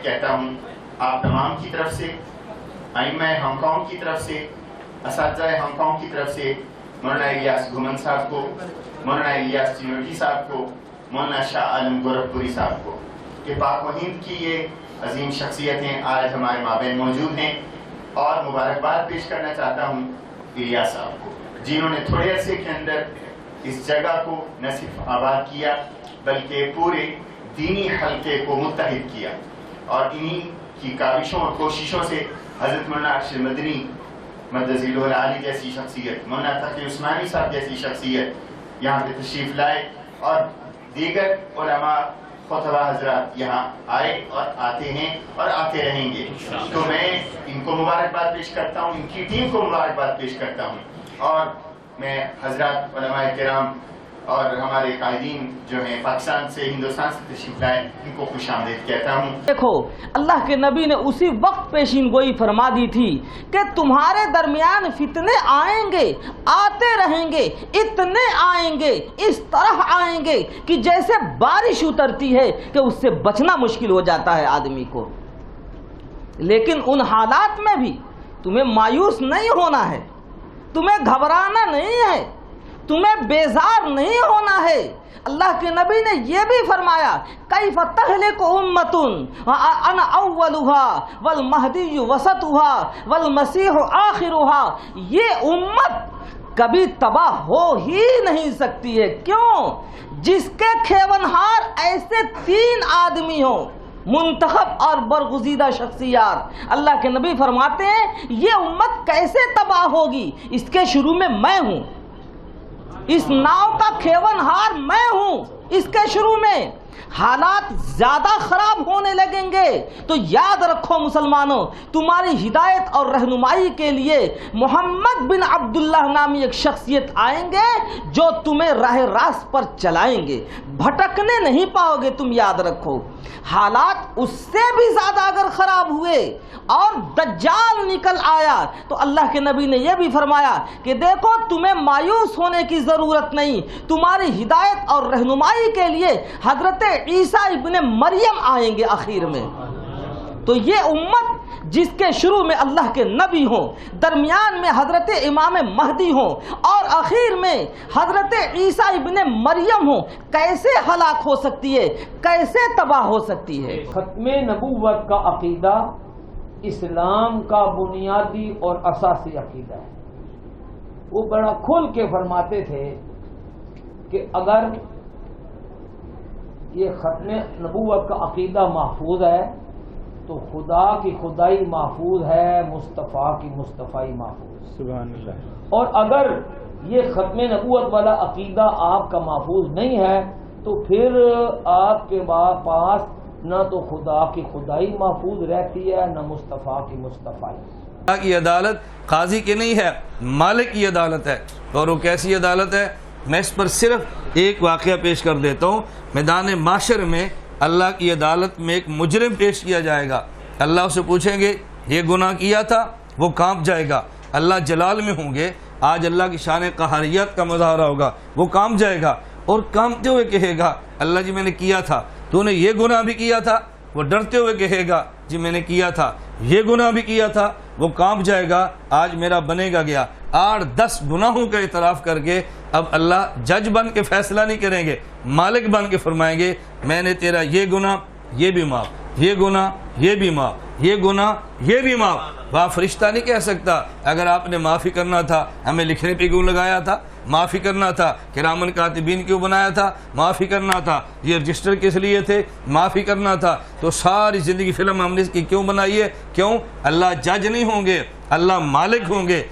کہتا ہوں آپ تمام کی طرف سے، ائمہ ہانگ کانگ کی طرف سے، اساتذہ ہانگ کانگ کی طرف سے، مولانا الیاس گھومن صاحب کو، مولانا الیاس چنوٹی صاحب کو، مولانا شاہ عالم گورکھپوری صاحب کو کہ پاک و ہند کی یہ عظیم شخصیتیں آج ہمارے مابین موجود ہیں، اور مبارکباد پیش کرنا چاہتا ہوں الیاس صاحب کو، جنہوں نے تھوڑے عرصے کے اندر اس جگہ کو نہ صرف آباد کیا بلکہ پورے دینی حلقے کو متحد کیا، اور انہی کی کاوشوں اور کوششوں سے حضرت مولانا ارشد مدنی مدد ذیلہ العالی جیسی شخصیت، مولانا تقی عثمانی صاحب جیسی شخصیت یہاں پہ تشریف لائے، اور دیگر علماء خطبہ حضرات یہاں آئے اور آتے ہیں اور آتے رہیں گے۔ تو میں ان کو مبارکباد پیش کرتا ہوں، ان کی ٹیم کو مبارکباد پیش کرتا ہوں، اور میں حضرات علماء کرام اور ہمارے قائدین جو ہیں پاکستان سے، ہندوستان سے تشریف لائے، ان کو خوش آمدید کہتا ہوں۔ دیکھو اللہ کے نبی نے اسی وقت پیشین گوئی فرما دی تھی کہ تمہارے درمیان فتنے آئیں گے، آتے رہیں گے، اتنے آئیں گے، اس طرح آئیں گے کہ جیسے بارش اترتی ہے کہ اس سے بچنا مشکل ہو جاتا ہے آدمی کو، لیکن ان حالات میں بھی تمہیں مایوس نہیں ہونا ہے، تمہیں گھبرانا نہیں ہے، تمہیں بیزار نہیں ہونا ہے۔ اللہ کے نبی نے یہ بھی فرمایا کیف تہلک امۃ انا اولها والمہدی وسطها والمسیح آخرها، یہ امت کبھی تباہ ہو ہی نہیں سکتی ہے۔ کیوں؟ جس کے کھیونہار ایسے تین آدمی ہوں، منتخب اور برگزیدہ شخصیات۔ اللہ کے نبی فرماتے ہیں یہ امت کیسے تباہ ہوگی، اس کے شروع میں میں ہوں، اس ناؤ کا کھیونہار میں ہوں، اس کے شروع میں حالات زیادہ خراب ہونے لگیں گے تو یاد رکھو مسلمانوں، تمہاری ہدایت اور رہنمائی کے لیے محمد بن عبداللہ نامی ایک شخصیت آئیں گے جو تمہیں راہ راست پر چلائیں گے، بھٹکنے نہیں پاؤ گے۔ تم یاد رکھو حالات اس سے بھی زیادہ اگر خراب ہوئے اور دجال نکل آیا تو اللہ کے نبی نے یہ بھی فرمایا کہ دیکھو تمہیں مایوس ہونے کی ضرورت نہیں، تمہاری ہدایت اور رہنمائی کے لیے حضرت عیسیٰ ابن مریم آئیں گے آخر میں۔ تو یہ امت جس کے شروع میں اللہ کے نبی ہوں، درمیان میں حضرت امام مہدی ہوں اور آخر میں حضرت عیسیٰ ابن مریم ہوں، کیسے ہلاک ہو سکتی ہے، کیسے تباہ ہو سکتی ہے؟ ختم نبوت کا عقیدہ اسلام کا بنیادی اور اساسی عقیدہ ہے۔ وہ بڑا کھل کے فرماتے تھے کہ اگر یہ ختم نبوت کا عقیدہ محفوظ ہے تو خدا کی خدائی محفوظ ہے، مصطفیٰ کی مصطفائی محفوظ، سبحان اللہ۔ اور اگر یہ ختم نبوت والا عقیدہ آپ کا محفوظ نہیں ہے تو پھر آپ کے پاس نہ تو خدا کی خدائی محفوظ رہتی ہے نہ مصطفیٰ کی مصطفائی۔ اللہ کی عدالت قاضی کی نہیں ہے، مالک کی عدالت ہے، اور وہ کیسی عدالت ہے؟ میں اس پر صرف ایک واقعہ پیش کر دیتا ہوں۔ میدان معاشر میں اللہ کی عدالت میں ایک مجرم پیش کیا جائے گا، اللہ اسے پوچھیں گے یہ گناہ کیا تھا، وہ کانپ جائے گا، اللہ جلال میں ہوں گے، آج اللہ کی شان قہاریت کا مظاہرہ ہوگا، وہ کانپ جائے گا اور کانپتے ہوئے کہے گا اللہ جی میں نے کیا تھا، تو نے یہ گناہ بھی کیا تھا، وہ ڈرتے ہوئے کہے گا جی میں نے کیا تھا، یہ گناہ بھی کیا تھا، وہ کانپ جائے گا، آج میرا بنے گا گیا۔ 8-10 گناہوں کا اعتراف کر کے اب اللہ جج بن کے فیصلہ نہیں کریں گے، مالک بن کے فرمائیں گے میں نے تیرا یہ گناہ یہ بھی معاف، یہ گناہ یہ بھی معاف، یہ گناہ یہ بھی معاف۔ وہاں فرشتہ نہیں کہہ سکتا اگر آپ نے معافی کرنا تھا ہمیں لکھنے پہ کیوں لگایا تھا، معافی کرنا تھا کرامن کاتبین کیوں بنایا تھا، معافی کرنا تھا یہ رجسٹر کس لیے تھے، معافی کرنا تھا تو ساری زندگی فلم ہم نے اس کی کیوں بنائی ہے؟ کیوں؟ اللہ جج نہیں ہوں گے، اللہ مالک ہوں گے۔